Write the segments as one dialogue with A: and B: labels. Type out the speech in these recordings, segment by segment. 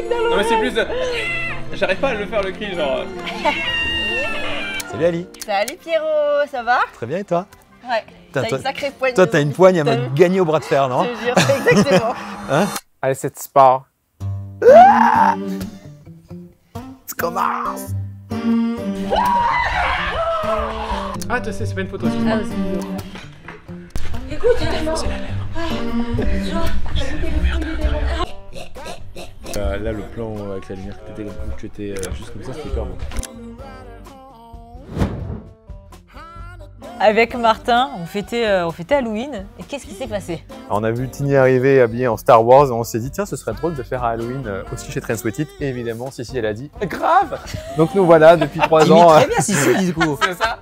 A: truc d'Halloween.
B: Non mais c'est plus de... J'arrive pas à le faire le cri genre...
C: Salut Ali.
A: Salut Pierrot, ça va?
C: Très bien et toi?
A: Ouais, t'as une sacrée poigne.
C: Toi t'as une poigne à me gagner au bras de fer, non?
A: Je te jure, c'est exactement.
C: Hein?
B: Allez, c'est sport.
C: Ça commence.
B: Ah, tu sais, c'est pas une photo,
A: Ah,
B: excuse-moi.
A: c'est mignon. Écoute,
B: Là, le plan avec la lumière que tu étais juste comme ça, c'était hyper bon.
A: avec Martin, on fêtait Halloween. Et qu'est-ce qui s'est passé?
C: On a vu Tini arriver habillée en Star Wars et on s'est dit tiens ce serait drôle de faire un Halloween aussi chez Train Sweat It. Et évidemment Sissi elle a dit grave. Donc nous voilà depuis 3 ans.
D: Très bien Sissi du coup.
C: C'est ça.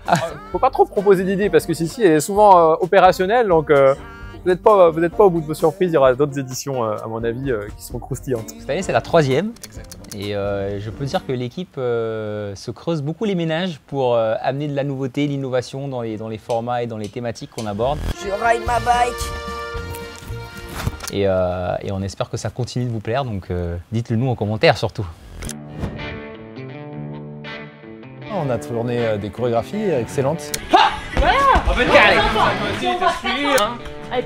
C: Faut pas trop proposer d'idées parce que Sissi elle est souvent opérationnelle donc vous n'êtes pas au bout de vos surprises. Il y aura d'autres éditions à mon avis qui seront croustillantes.
D: Cette année c'est la 3e.
B: Exactement.
D: Et je peux dire que l'équipe se creuse beaucoup les ménages pour amener de la nouveauté, l'innovation dans les formats et dans les thématiques qu'on aborde.
A: Je ride ma bike.
D: Et on espère que ça continue de vous plaire, donc dites-le nous en commentaire surtout.
C: On a tourné des chorégraphies excellentes.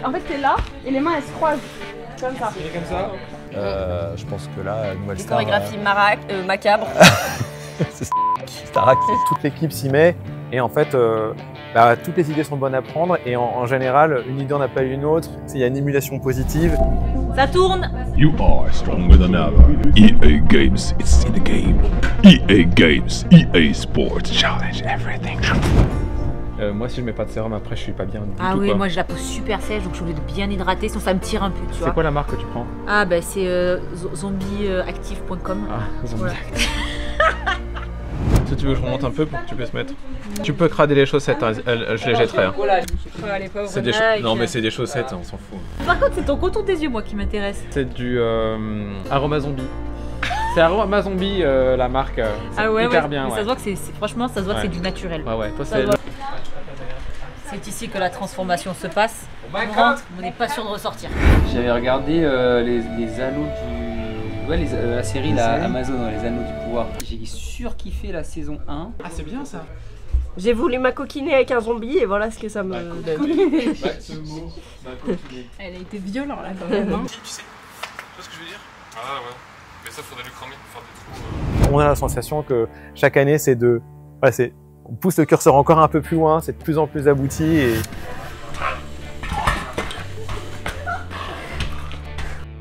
E: En fait, t'es là et les mains elles se croisent comme ça.
B: Comme ça.
C: Je pense que là, nouvelle
A: Des
C: star.
A: chorégraphies macabres.
C: Starac, toute l'équipe s'y met et en fait toutes les idées sont bonnes à prendre et en général une idée en appelle une autre, il y a une émulation positive.
A: Ça tourne.
F: You are stronger than ever. EA Games, it's in the game. EA Games, EA Sports, challenge everything.
B: Moi, si je mets pas de sérum après, je suis pas bien du
A: Ah
B: tout.
A: oui,
B: quoi.
A: moi je la pose super sèche, donc je suis obligée de bien hydrater, sinon ça me tire un peu, tu vois.
B: C'est quoi la marque que tu prends?
A: Ah bah c'est zombieactive.com.
B: Ah, zombie.
A: Voilà.
B: Si tu veux que je remonte un peu pour que tu puisses mettre. Tu peux crader les chaussettes, hein, je les jetterai. Hein. C'est des non mais c'est des chaussettes, on s'en fout.
A: Par contre, c'est ton coton des yeux, moi, qui m'intéresse.
B: C'est du Aroma Zombie. C'est Aroma Zombie la marque.
A: Ah ouais,
B: hyper
A: ouais.
B: bien.
A: Mais
B: Ouais.
A: ça se voit que franchement, ça se voit que
B: Ouais.
A: c'est du naturel.
B: Ouais, ouais. Toi,
A: Ça se voit. C'est ici que la transformation se passe. On rentre, on n'est pas sûr de ressortir.
D: J'avais regardé les anneaux du... Ouais, la série Amazon, les anneaux du pouvoir. J'ai surkiffé la saison 1.
B: Ah, c'est bien ça.
E: J'ai voulu m'acoquiner avec un zombie et voilà ce que ça me donne.
B: Ce mot,
E: Elle a été violente là quand même.
B: Tu sais ce que je veux dire? Ah ouais. Mais ça, faudrait lui cramer pour faire des trous.
C: On a la sensation que chaque année c'est on pousse le curseur encore un peu plus loin, c'est de plus en plus abouti et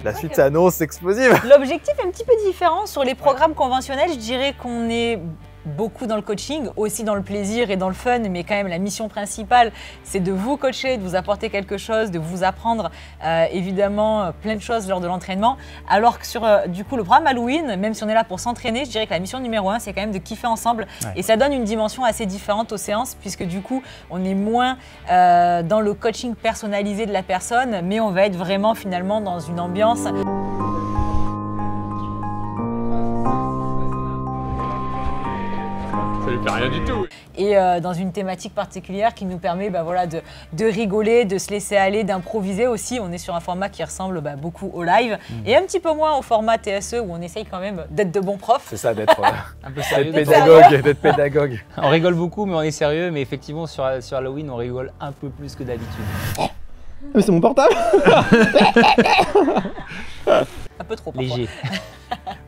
C: la suite s'annonce explosive.
A: L'objectif est un petit peu différent. Sur les programmes conventionnels, je dirais qu'on est beaucoup dans le coaching, aussi dans le plaisir et dans le fun, mais quand même la mission principale, c'est de vous coacher, de vous apporter quelque chose, de vous apprendre évidemment plein de choses lors de l'entraînement. Alors que sur du coup le programme Halloween, même si on est là pour s'entraîner, je dirais que la mission numéro 1, c'est quand même de kiffer ensemble.
D: Ouais.
A: Et ça donne une dimension assez différente aux séances, puisque du coup, on est moins dans le coaching personnalisé de la personne, mais on va être vraiment finalement dans une ambiance.
B: Ça lui fait rien du tout.
A: Et dans une thématique particulière qui nous permet voilà, de rigoler, de se laisser aller, d'improviser aussi. On est sur un format qui ressemble beaucoup au live et un petit peu moins au format TSE où on essaye quand même d'être de bons profs.
C: C'est ça d'être
D: Un peu sérieux.
C: d'être pédagogue.
D: On rigole beaucoup, mais on est sérieux. Mais effectivement, sur Halloween, on rigole un peu plus que d'habitude.
C: Mais c'est mon portable.
A: Un peu trop parfois.
D: Léger.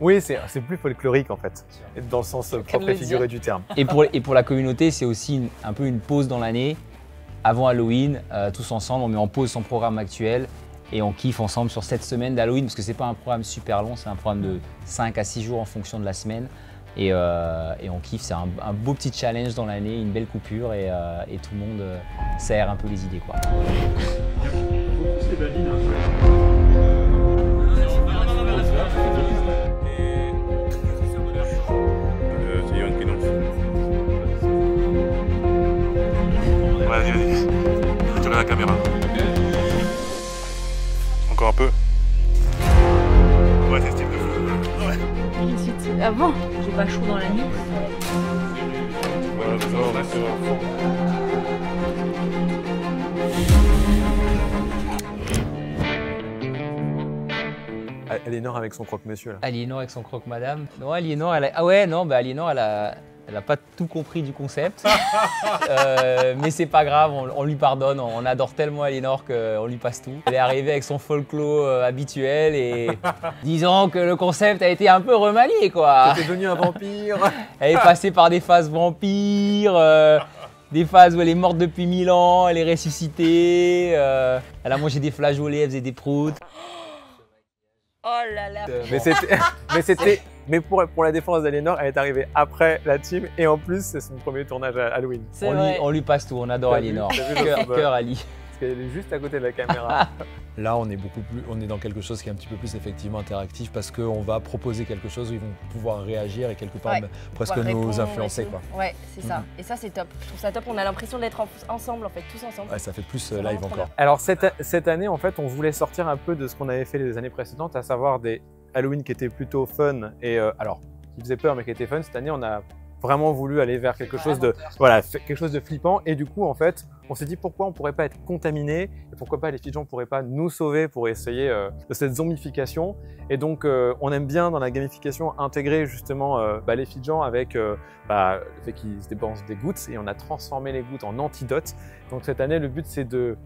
C: Oui, c'est plus folklorique en fait, dans le sens propre
A: le
C: et figuré du terme.
D: Et pour la communauté, c'est aussi un peu une pause dans l'année. Avant Halloween, tous ensemble, on met en pause son programme actuel et on kiffe ensemble sur cette semaine d'Halloween parce que c'est pas un programme super long, c'est un programme de 5 à 6 jours en fonction de la semaine. Et on kiffe, c'est un beau petit challenge dans l'année, une belle coupure et tout le monde s'aère un peu les idées, quoi.
F: Vas-y, vas-y. Tu regardes la caméra. Encore un peu. Ouais, c'est style de fou.
E: Ah bon?
A: J'ai pas chaud dans la nuit.
F: Voilà, ça va, on reste au fond.
C: Aliénor avec son croque-monsieur là.
D: Aliénor avec son croque-madame. Non, Aliénor, ah ouais, non, bah Aliénor, elle a pas tout compris du concept. Mais c'est pas grave, on lui pardonne. On adore tellement Aliénor qu'on lui passe tout. Elle est arrivée avec son folklore habituel et disons que le concept a été un peu remanié, quoi.
C: T'es devenu un vampire.
D: Elle est passée par des phases vampires, des phases où elle est morte depuis 1000 ans, elle est ressuscitée, elle a mangé des flageolets, elle faisait des proutes.
A: Oh là là.
C: Mais pour la défense d'Aliénor, elle est arrivée après la team et en plus c'est son premier tournage à Halloween.
D: On lui passe tout, on adore Aliénor. Cœur Ali.
C: Parce qu'elle est juste à côté de la caméra.
G: Là, on est dans quelque chose qui est un petit peu plus effectivement interactif parce qu'on va proposer quelque chose où ils vont pouvoir réagir et quelque part presque nous influencer, quoi.
H: Ouais, c'est ça. Et ça, c'est top. Je trouve ça top. On a l'impression d'être ensemble, en fait, tous ensemble.
G: Ouais, ça fait plus live encore.
C: Alors cette année, en fait, on voulait sortir un peu de ce qu'on avait fait les années précédentes, à savoir des Halloween qui étaient plutôt fun et alors qui faisaient peur mais qui étaient fun. Cette année, on a vraiment voulu aller vers quelque chose de quelque chose de flippant et du coup en fait on s'est dit pourquoi on pourrait pas être contaminé et pourquoi pas les Fidjians pourraient pas nous sauver pour essayer de cette zombification et donc on aime bien dans la gamification intégrer justement les Fidjians avec le fait qu'ils se dépensent des gouttes et on a transformé les gouttes en antidotes. Donc cette année le but c'est de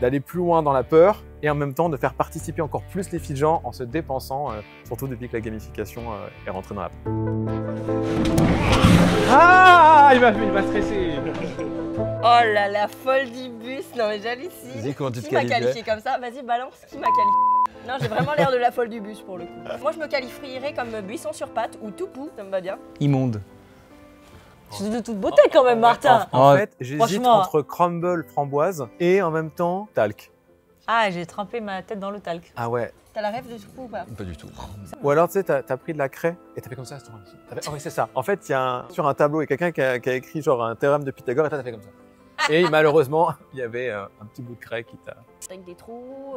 C: d'aller plus loin dans la peur et en même temps de faire participer encore plus les Fidjians en se dépensant, surtout depuis que la gamification est rentrée dans la peur.
B: Ah, il m'a stressé.
H: Oh là la folle du bus, non mais j'hallucine.
G: Vas-y, comment tu te
H: Qui m'a
G: qualifies?
H: qualifié comme ça? Vas-y, balance, qui m'a qualifié? Non, j'ai vraiment l'air de la folle du bus pour le coup. Moi, je me qualifierais comme buisson sur pattes ou toupou, ça me va bien.
D: Immonde.
A: C'est de toute beauté quand même, Martin.
C: En fait, j'hésite
A: franchement.
C: entre crumble framboise et en même temps talc.
A: Ah, j'ai trempé ma tête dans le talc.
C: Ah ouais.
H: T'as la rêve de toupou ou pas?
G: Pas du tout.
C: Ou alors tu sais, t'as pris de la craie et t'as fait comme ça. Ah oui, c'est ça. En fait, il y a sur un tableau, il y a quelqu'un qui a écrit genre un théorème de Pythagore et toi t'as fait comme ça. Et malheureusement, il y avait un petit bout de craie qui t'a...
H: Avec des trous.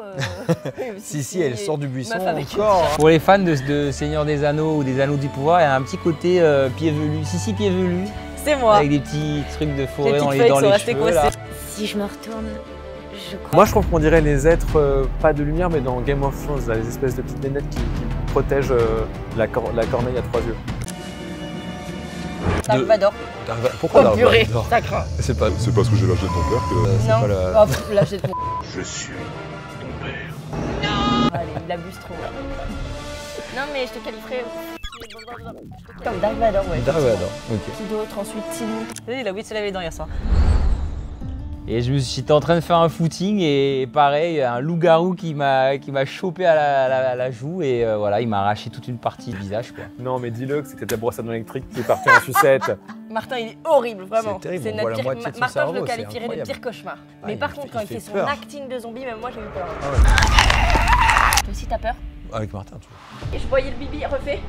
G: Si, elle sort du buisson
H: Meuf avec
G: encore.
D: Pour les fans de Seigneur des Anneaux ou des Anneaux du Pouvoir, il y a un petit côté pied velu. Si, pied velu.
A: C'est moi.
D: Avec des petits trucs de forêt
A: Les
D: dans
A: petites
D: les,
A: feuilles
D: dans
A: qui sont
D: les
A: restées
D: cheveux. Là.
A: coincées.
I: Si je me retourne, je crois.
C: Moi, je trouve qu'on dirait les êtres, pas de lumière, mais dans Game of Thrones, là, les espèces de petites nénettes qui protègent la corneille à 3 yeux.
H: Dark Vador.
G: Pourquoi Dark
H: Purée,
G: Vador?
H: ça craint.
G: C'est pas
F: C'est parce que j'ai lâché ton père que...
G: c'est
H: Non,
G: pas la...
H: oh, là j'ai ton...
F: Je suis ton père.
H: Allez, il abuse trop. Non mais je te qualifierais... Comme Dark Vador, ouais.
G: Dark Vador, ok.
H: Qui d'autre ensuite? Timmy.
A: Il a oublié de se laver les dents hier soir.
D: Et j'étais en train de faire un footing et pareil, il y a un loup-garou qui m'a chopé à la joue et voilà, il m'a arraché toute une partie du visage, quoi.
C: Non, mais dis-le que c'était ta brosse à dents électrique qui est partie en sucette.
H: Martin, il est horrible, vraiment.
G: C'est terrible, on
H: notre
G: voit la
H: pire...
G: moitié de son
H: Martin,
G: cerveau,
H: je le
G: c'est
H: qualifierais de
G: incroyable.
H: pire cauchemar.
G: Ah,
H: Mais
G: il
H: par
G: fait-
H: contre, quand
G: il
H: il
G: fait
H: fait son
G: peur.
H: acting de zombie, même moi j'ai eu peur.
G: Ah ouais.
H: Toi aussi t'as peur?
G: Avec Martin, tu vois.
H: Et je voyais le bibi refait.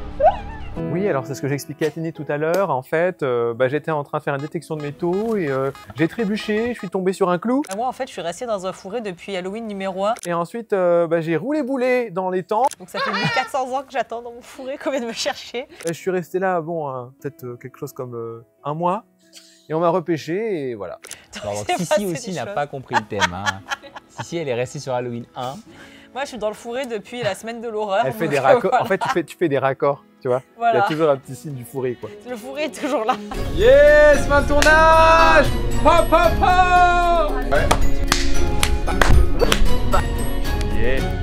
C: Oui, alors c'est ce que j'expliquais à Tini tout à l'heure. En fait, j'étais en train de faire une détection de métaux et j'ai trébuché, je suis tombé sur un clou.
A: Moi, en fait, je suis restée dans un fourré depuis Halloween numéro 1.
C: Et ensuite, j'ai roulé boulet dans les temps.
A: Donc ça fait 1400 ans que j'attends dans mon fourré qu'on vienne me chercher.
C: Je suis resté là, peut-être quelque chose comme un mois. Et on m'a repêché et voilà.
D: Alors, donc,
A: C'est
D: Sissi
A: passé
D: aussi
A: des
D: n'a
A: choses.
D: pas compris le thème. Hein. Sissi, elle est restée sur Halloween 1.
A: Moi, je suis dans le fourré depuis la semaine de l'horreur.
C: Elle fait
A: donc,
C: des raccords.
A: voilà.
C: En fait, tu fais des raccords, tu vois. Il y
A: Voilà.
C: a toujours un petit signe du fourré, quoi.
A: Le fourré est toujours là.
B: Yes, fin de tournage. Hop, hop, hop.
C: Yeah.